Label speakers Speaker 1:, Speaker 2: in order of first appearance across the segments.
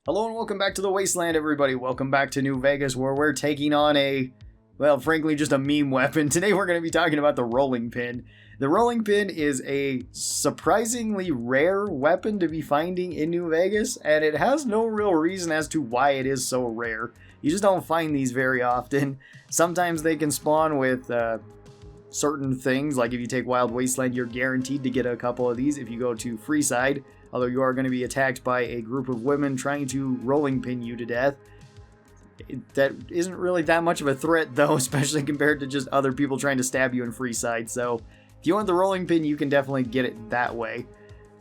Speaker 1: Hello and welcome back to the Wasteland, everybody. Welcome back to New Vegas, where we're taking on frankly, just a meme weapon. Today we're going to be talking about the rolling pin. The rolling pin is a surprisingly rare weapon to be finding in New Vegas, and it has no real reason as to why it is so rare. You just don't find these very often. Sometimes they can spawn with certain things, like if you take Wild Wasteland, you're guaranteed to get a couple of these if you go to Freeside. Although you are going to be attacked by a group of women trying to rolling pin you to death. That isn't really that much of a threat, though, especially compared to just other people trying to stab you in Freeside. So if you want the rolling pin, you can definitely get it that way.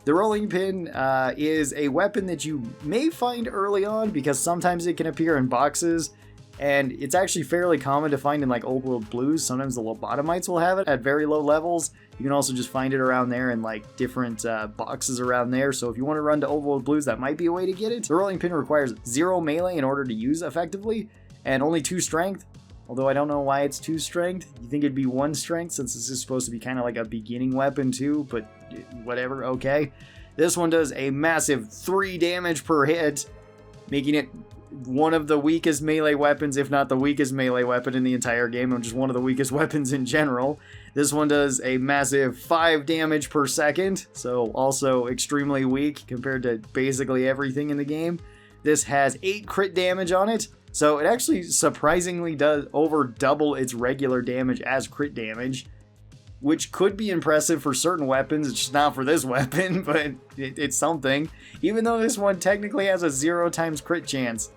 Speaker 1: The rolling pin is a weapon that you may find early on because sometimes it can appear in boxes. And it's actually fairly common to find in like Old World Blues. Sometimes the lobotomites will have it at very low levels. You can also just find it around there in like different boxes around there. So if you want to run to Old World Blues, that might be a way to get it. The rolling pin requires 0 melee in order to use effectively, and only 2 strength. Although I don't know why it's 2 strength. You think it'd be 1 strength since this is supposed to be kind of like a beginning weapon too, but whatever, okay. This one does a massive 3 damage per hit, making it one of the weakest melee weapons, if not the weakest melee weapon in the entire game, and just one of the weakest weapons in general. This one does a massive 5 damage per second, so also extremely weak compared to basically everything in the game. This has 8 crit damage on it, so it actually surprisingly does over double its regular damage as crit damage, which could be impressive for certain weapons. It's just not for this weapon, but it's something. Even though this one technically has a 0 times crit chance.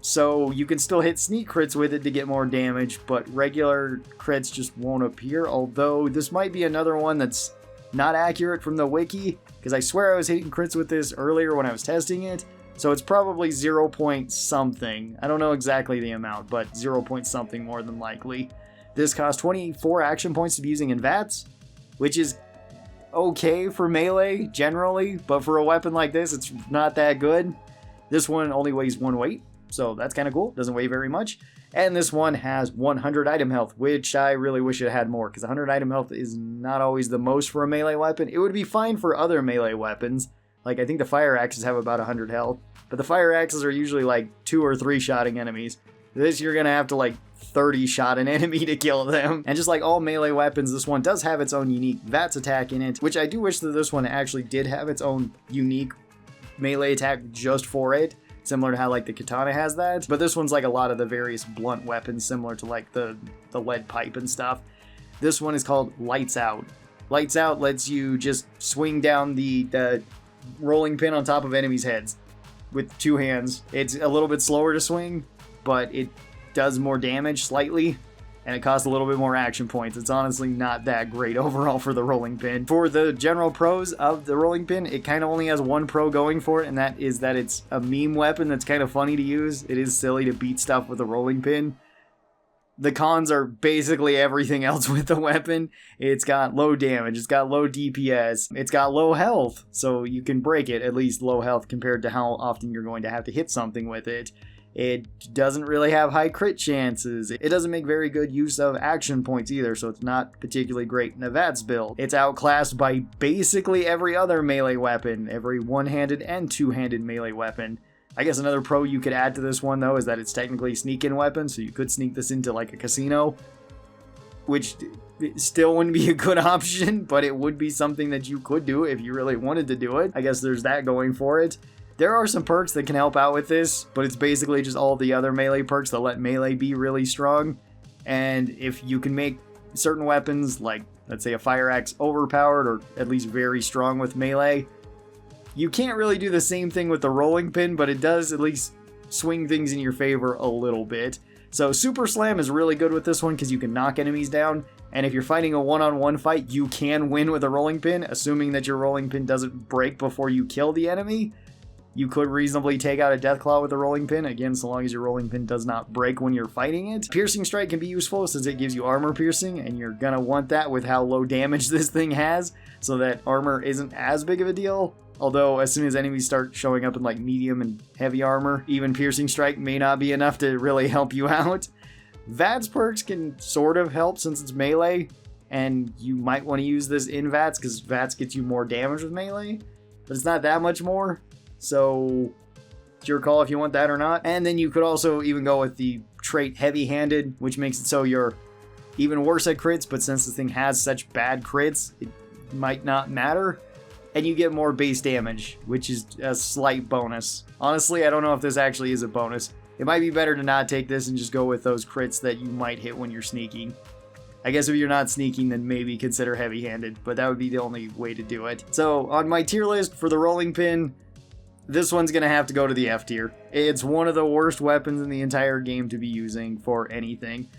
Speaker 1: So you can still hit sneak crits with it to get more damage, but regular crits just won't appear. Although this might be another one that's not accurate from the wiki, because I swear I was hitting crits with this earlier when I was testing it. So it's probably 0 point something. I don't know exactly the amount, but 0 point something more than likely. This costs 24 action points to be using in VATS, which is okay for melee generally, but for a weapon like this, it's not that good. This one only weighs 1 weight. So that's kind of cool. Doesn't weigh very much. And this one has 100 item health, which I really wish it had more, because 100 item health is not always the most for a melee weapon. It would be fine for other melee weapons. Like, I think the fire axes have about 100 health, but the fire axes are usually like 2 or 3 shotting enemies. This, you're going to have to like 30 shot an enemy to kill them. And just like all melee weapons, this one does have its own unique VATS attack in it, which I do wish that this one actually did have its own unique melee attack just for it. Similar to how like the katana has that, but this one's like a lot of the various blunt weapons, similar to like the lead pipe and stuff. This one is called Lights Out. Lights Out lets you just swing down the rolling pin on top of enemies' heads with 2 hands. It's a little bit slower to swing, but it does more damage slightly, and it costs a little bit more action points. It's honestly not that great overall for the rolling pin. For the general pros of the rolling pin, it kind of only has one pro going for it, and that is that it's a meme weapon that's kind of funny to use. It is silly to beat stuff with a rolling pin. The cons are basically everything else with the weapon. It's got low damage, it's got low DPS, it's got low health, so you can break it, at least low health compared to how often you're going to have to hit something with it. It doesn't really have high crit chances. It doesn't make very good use of action points either, so it's not particularly great in a VATS build. It's outclassed by basically every other melee weapon, every one-handed and two-handed melee weapon. I guess another pro you could add to this one, though, is that it's technically a sneak-in weapon, so you could sneak this into like a casino, which still wouldn't be a good option, but it would be something that you could do if you really wanted to do it. I guess there's that going for it. There are some perks that can help out with this, but it's basically just all the other melee perks that let melee be really strong. And if you can make certain weapons, like, let's say a fire axe, overpowered or at least very strong with melee, you can't really do the same thing with the rolling pin, but it does at least swing things in your favor a little bit. So Super Slam is really good with this one because you can knock enemies down, and if you're fighting a one-on-one fight, you can win with a rolling pin, assuming that your rolling pin doesn't break before you kill the enemy. You could reasonably take out a Deathclaw with a rolling pin, again, so long as your rolling pin does not break when you're fighting it. Piercing Strike can be useful since it gives you armor piercing, and you're gonna want that with how low damage this thing has, so that armor isn't as big of a deal. Although, as soon as enemies start showing up in like medium and heavy armor, even Piercing Strike may not be enough to really help you out. VATS perks can sort of help since it's melee, and you might want to use this in VATS, because VATS gets you more damage with melee, but it's not that much more. So It's your call if you want that or not. And then you could also even go with the trait heavy-handed, which makes it so you're even worse at crits, but since this thing has such bad crits, it might not matter. And you get more base damage, which is a slight bonus. Honestly, I don't know if this actually is a bonus. It might be better to not take this and just go with those crits that you might hit when you're sneaking. I guess if you're not sneaking, then maybe consider heavy-handed, but that would be the only way to do it. So on my tier list for the rolling pin, this one's going to have to go to the F tier. It's one of the worst weapons in the entire game to be using for anything.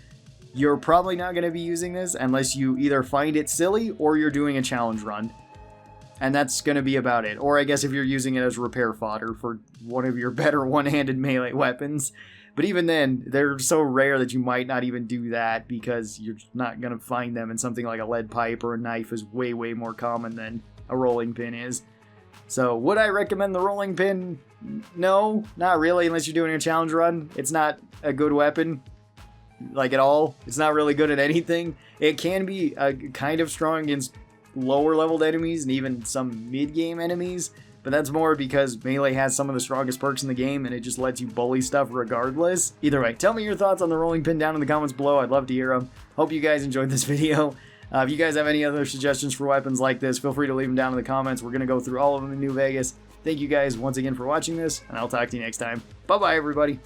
Speaker 1: You're probably not going to be using this unless you either find it silly or you're doing a challenge run. And that's going to be about it. Or I guess if you're using it as repair fodder for one of your better one-handed melee weapons. But even then, they're so rare that you might not even do that because you're not going to find them, and something like a lead pipe or a knife is way, way more common than a rolling pin is. So would I recommend the rolling pin? No, not really, unless you're doing a challenge run. It's not a good weapon, like at all. It's not really good at anything. It can be kind of strong against lower leveled enemies and even some mid-game enemies, but that's more because melee has some of the strongest perks in the game and it just lets you bully stuff regardless. Either way, tell me your thoughts on the rolling pin down in the comments below. I'd love to hear them. Hope you guys enjoyed this video. If you guys have any other suggestions for weapons like this, feel free to leave them down in the comments. We're going to go through all of them in New Vegas. Thank you guys once again for watching this, and I'll talk to you next time. Bye-bye, everybody.